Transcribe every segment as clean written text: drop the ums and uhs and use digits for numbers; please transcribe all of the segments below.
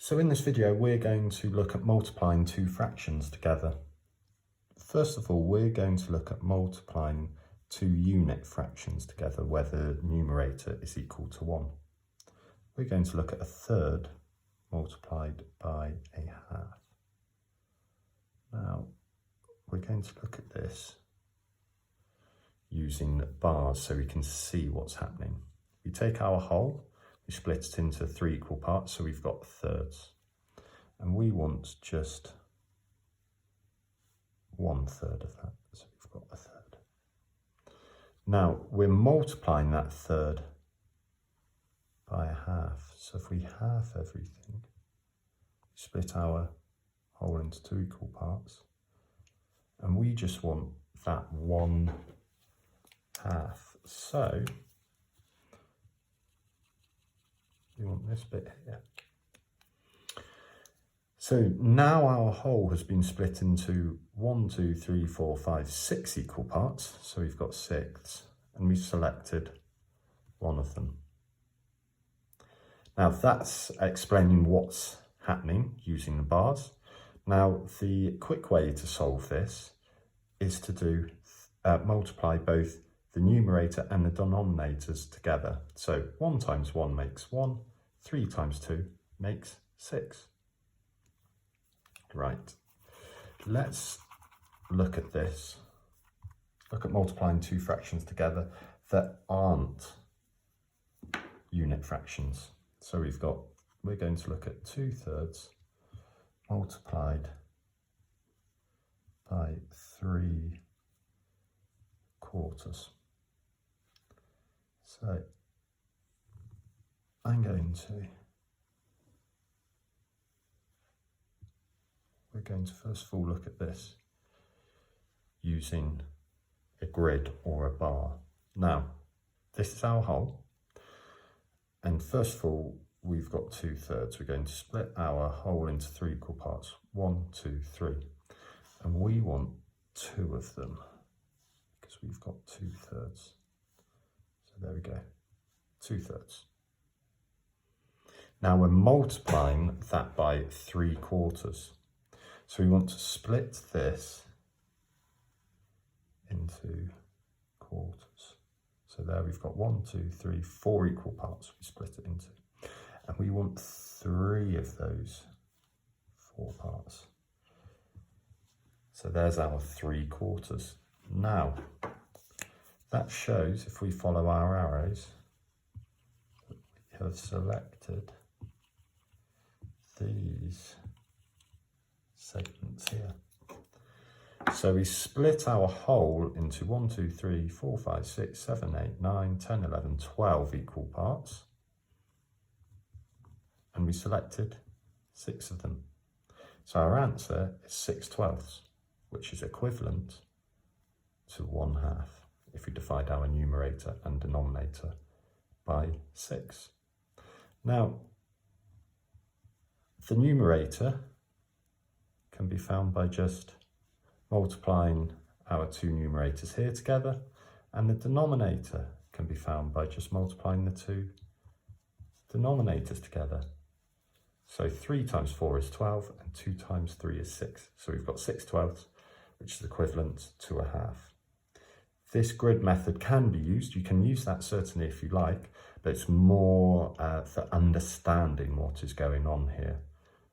So in this video, we're going to look at multiplying two fractions together. First of all, we're going to look at multiplying two unit fractions together where the numerator is equal to 1. We're going to look at a third multiplied by a half. Now, we're going to look at this using bars so we can see what's happening. We take our whole, we split it into 3 equal parts, so we've got thirds. And we want just 1/3 of that, so we've got a third. Now, we're multiplying that third by a half. So if we half everything, we split our whole into 2 equal parts, and we just want that 1/2. So we want this bit here. So now our whole has been split into 1, 2, 3, 4, 5, 6 equal parts. So we've got 6, and we've selected one of them. Now that's explaining what's happening using the bars. Now the quick way to solve this is to do multiply both the numerator and the denominators together. So 1 times 1 makes 1, 3 times 2 makes 6. Right, let's look at this. Look at multiplying two fractions together that aren't unit fractions. So we're going to look at 2/3 multiplied by 3/4. So we're going to first of all look at this using a grid or a bar. Now, this is our whole. And first of all, we've got 2/3. We're going to split our whole into 3 equal parts. 1, 2, 3. And we want 2 of them because we've got 2/3. So there we go, 2/3. Now we're multiplying that by 3/4. So we want to split this into quarters. So there we've got 1, 2, 3, 4 equal parts we split it into. And we want 3 of those 4 parts. So there's our 3/4. Now, that shows, if we follow our arrows, that we have selected these segments here. So we split our whole into 1, 2, 3, 4, 5, 6, 7, 8, 9, 10, 11, 12 equal parts. And we selected 6 of them. So our answer is 6/12, which is equivalent to 1/2 if we divide our numerator and denominator by 6. Now, the numerator can be found by just multiplying our 2 numerators here together, and the denominator can be found by just multiplying the 2 denominators together. So 3 times 4 is 12 and 2 times 3 is 6. So we've got 6/12, which is equivalent to 1/2. This grid method can be used. You can use that certainly if you like, but it's more for understanding what is going on here.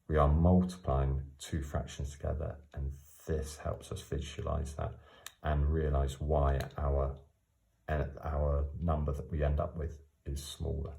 We are multiplying two fractions together, and this helps us visualize that and realize why our number that we end up with is smaller.